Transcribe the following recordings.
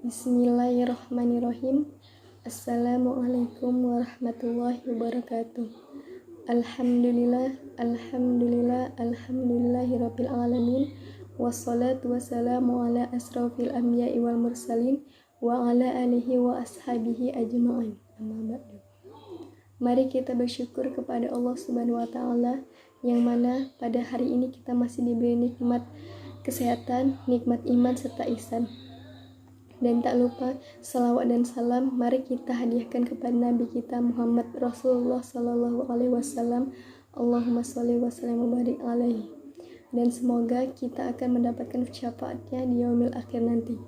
Bismillahirrahmanirrahim. Assalamualaikum warahmatullahi wabarakatuh. Alhamdulillahirabbil alamin. Wassalatu wassalamu ala asrofil anbiya'i wal mursalin wa ala alihi wa ashabihi ajma'in. Amma ba'du. Mari kita bersyukur kepada Allah Subhanahu wa taala yang mana pada hari ini kita masih diberi nikmat kesehatan, nikmat iman serta ihsan. Dan tak lupa salawat dan salam mari kita hadiahkan kepada Nabi kita Muhammad Rasulullah sallallahu alaihi wasallam. Allahumma sholli wa sallim wa barik alaihi. Dan semoga kita akan mendapatkan syafaatnya di yaumil akhir nanti.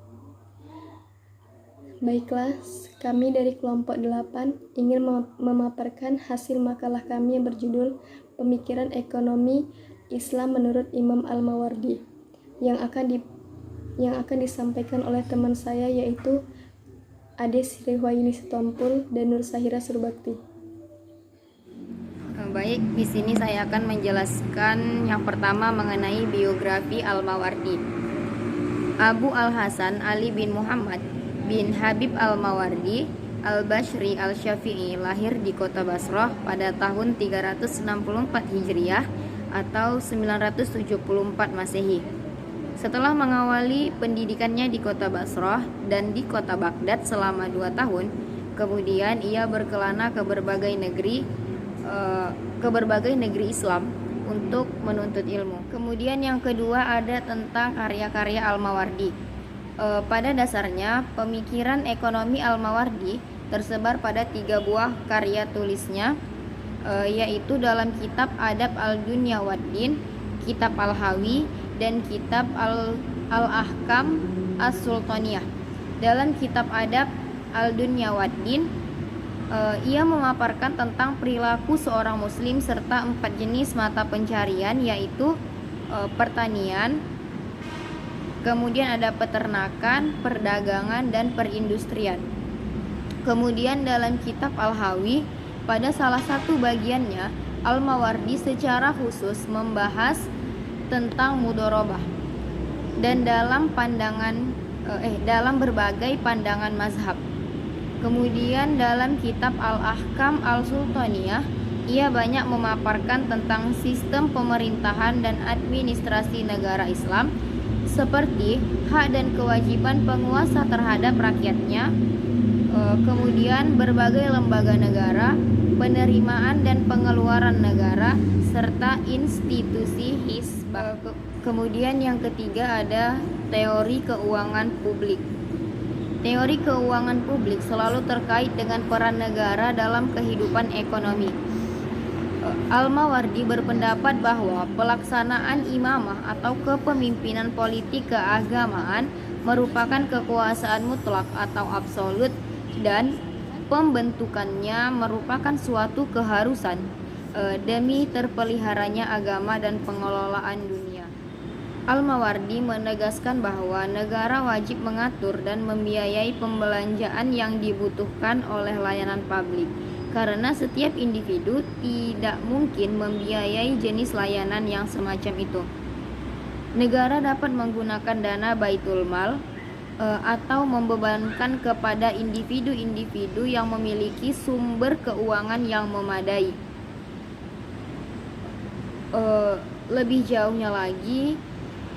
Baiklah, kami dari kelompok 8 ingin memaparkan hasil makalah kami yang berjudul Pemikiran Ekonomi Islam menurut Imam Al-Mawardi yang akan disampaikan oleh teman saya yaitu Ade Sriwayuni Sitompul dan Nur Sahira Surbakti. Baik, di sini saya akan menjelaskan yang pertama mengenai biografi Al-Mawardi. Abu Al-Hasan Ali bin Muhammad bin Habib Al-Mawardi Al-Bashri Al-Syafi'i lahir di kota Basrah pada tahun 364 Hijriah atau 974 Masehi. Setelah mengawali pendidikannya di kota Basrah dan di kota Baghdad selama 2 tahun, kemudian ia berkelana ke berbagai negeri Islam untuk menuntut ilmu. Kemudian yang kedua ada tentang karya-karya Al-Mawardi. Pada dasarnya pemikiran ekonomi Al-Mawardi tersebar pada 3 buah karya tulisnya, yaitu dalam kitab Adab Al-Dunya Waddin, kitab Al-Hawi, dan kitab Al-Ahkam As-Sultaniyah. Dalam kitab Adab Al-Dunya Waddin, ia memaparkan tentang perilaku seorang muslim serta 4 jenis mata pencarian, yaitu pertanian, kemudian ada peternakan, perdagangan, dan perindustrian. Kemudian dalam kitab Al-Hawi, pada salah satu bagiannya, Al-Mawardi secara khusus membahas tentang mudharabah dan dalam berbagai pandangan mazhab. Kemudian dalam kitab Al-Ahkam Al-Sultaniyah, ia banyak memaparkan tentang sistem pemerintahan dan administrasi negara Islam, seperti hak dan kewajiban penguasa terhadap rakyatnya, kemudian berbagai lembaga negara, penerimaan dan pengeluaran negara, serta institusi hisbah. Kemudian yang ketiga ada teori keuangan publik. Teori keuangan publik selalu terkait dengan peran negara dalam kehidupan ekonomi. Al-Mawardi berpendapat bahwa pelaksanaan imamah atau kepemimpinan politik keagamaan merupakan kekuasaan mutlak atau absolut, dan pembentukannya merupakan suatu keharusan demi terpeliharanya agama dan pengelolaan dunia. Al-Mawardi menegaskan bahwa negara wajib mengatur dan membiayai pembelanjaan yang dibutuhkan oleh layanan publik, karena setiap individu tidak mungkin membiayai jenis layanan yang semacam itu. Negara dapat menggunakan dana Baitul Mal atau membebankan kepada individu-individu yang memiliki sumber keuangan yang memadai. Lebih jauhnya lagi,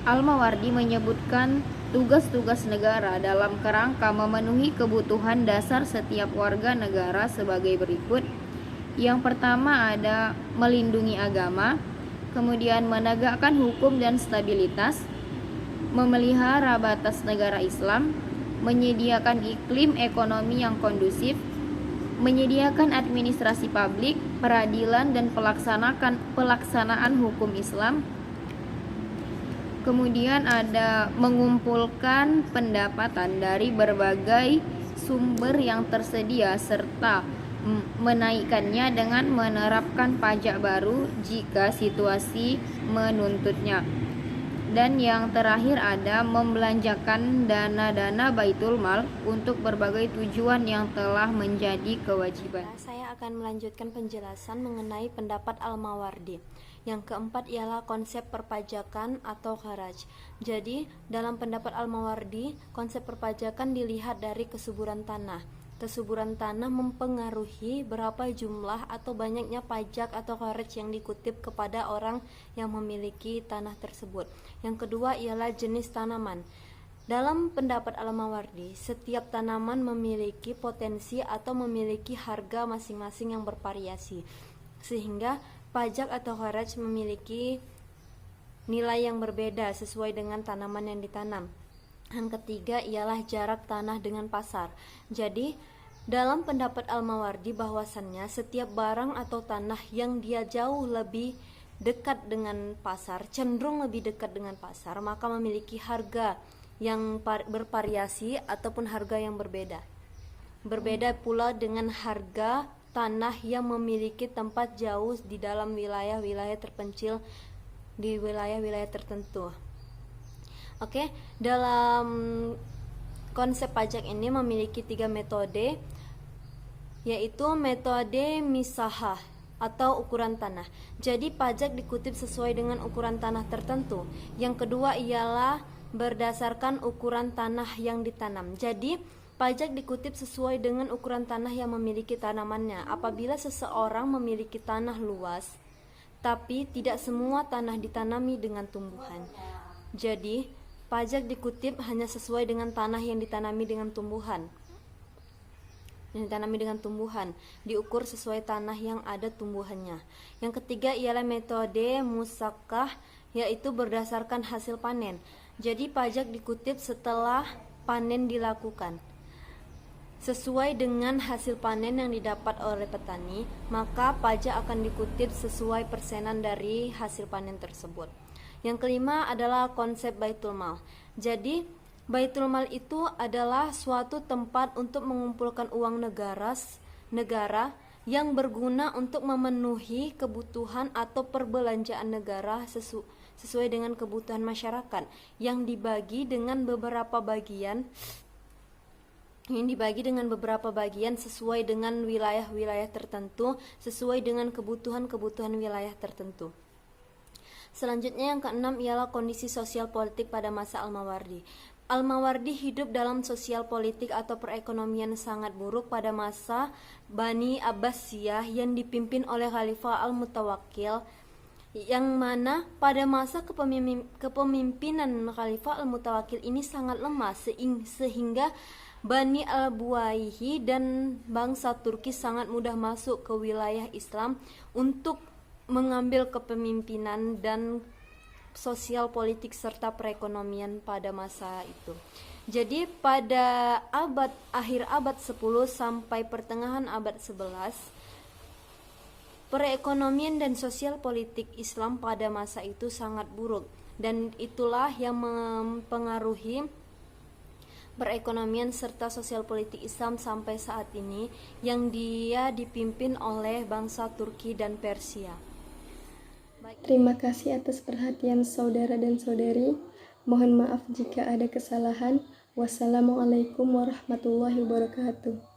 Al-Mawardi menyebutkan tugas-tugas negara dalam kerangka memenuhi kebutuhan dasar setiap warga negara sebagai berikut. Yang pertama ada melindungi agama, kemudian menegakkan hukum dan stabilitas, memelihara batas negara Islam, menyediakan iklim ekonomi yang kondusif, menyediakan administrasi publik, peradilan dan pelaksanaan hukum Islam. Kemudian ada mengumpulkan pendapatan dari berbagai sumber yang tersedia serta menaikkannya dengan menerapkan pajak baru jika situasi menuntutnya. Dan yang terakhir ada membelanjakan dana-dana Baitul Mal untuk berbagai tujuan yang telah menjadi kewajiban. Saya akan melanjutkan penjelasan mengenai pendapat Al-Mawardi. Yang keempat ialah konsep perpajakan atau kharaj. Jadi, dalam pendapat Al-Mawardi, konsep perpajakan dilihat dari kesuburan tanah. Kesuburan tanah mempengaruhi berapa jumlah atau banyaknya pajak atau kharaj yang dikutip kepada orang yang memiliki tanah tersebut. Yang kedua ialah jenis tanaman. Dalam pendapat Al-Mawardi, setiap tanaman memiliki potensi atau memiliki harga masing-masing yang bervariasi, sehingga pajak atau kharaj memiliki nilai yang berbeda sesuai dengan tanaman yang ditanam. Yang ketiga ialah jarak tanah dengan pasar. Jadi, dalam pendapat Al-Mawardi bahwasannya setiap barang atau tanah yang dia jauh lebih dekat dengan pasar, cenderung lebih dekat dengan pasar, maka memiliki harga yang bervariasi ataupun harga yang berbeda. Berbeda pula dengan harga tanah yang memiliki tempat jauh di dalam wilayah-wilayah terpencil di wilayah-wilayah tertentu. Oke, dalam konsep pajak ini memiliki 3 metode, yaitu metode misahah atau ukuran tanah. Jadi pajak dikutip sesuai dengan ukuran tanah tertentu. Yang kedua ialah berdasarkan ukuran tanah yang ditanam. Jadi pajak dikutip sesuai dengan ukuran tanah yang memiliki tanamannya. Apabila seseorang memiliki tanah luas, tapi tidak semua tanah ditanami dengan tumbuhan, jadi pajak dikutip hanya sesuai dengan tanah yang ditanami dengan tumbuhan. Diukur sesuai tanah yang ada tumbuhannya. Yang ketiga ialah metode musakkah, yaitu berdasarkan hasil panen. Jadi pajak dikutip setelah panen dilakukan. Sesuai dengan hasil panen yang didapat oleh petani, maka pajak akan dikutip sesuai persenan dari hasil panen tersebut. Yang kelima adalah konsep baitul mal. Jadi baitul mal itu adalah suatu tempat untuk mengumpulkan uang negara yang berguna untuk memenuhi kebutuhan atau perbelanjaan negara sesuai dengan kebutuhan masyarakat, yang dibagi dengan beberapa bagian sesuai dengan wilayah-wilayah tertentu, sesuai dengan kebutuhan wilayah tertentu. Selanjutnya yang keenam ialah kondisi sosial politik pada masa Al-Mawardi. Al-Mawardi hidup dalam sosial politik atau perekonomian sangat buruk pada masa Bani Abbasiyah yang dipimpin oleh Khalifah Al-Mutawakkil, yang mana pada masa kepemimpinan Khalifah Al-Mutawakkil ini sangat lemah sehingga Bani Al-Buwaihi dan bangsa Turki sangat mudah masuk ke wilayah Islam untuk mengambil kepemimpinan dan sosial politik serta perekonomian pada masa itu. Jadi pada akhir abad 10 sampai pertengahan abad 11, perekonomian dan sosial politik Islam pada masa itu sangat buruk, dan itulah yang mempengaruhi perekonomian serta sosial politik Islam sampai saat ini, yang dia dipimpin oleh bangsa Turki dan Persia. Terima kasih atas perhatian saudara dan saudari. Mohon maaf jika ada kesalahan. Wassalamualaikum warahmatullahi wabarakatuh.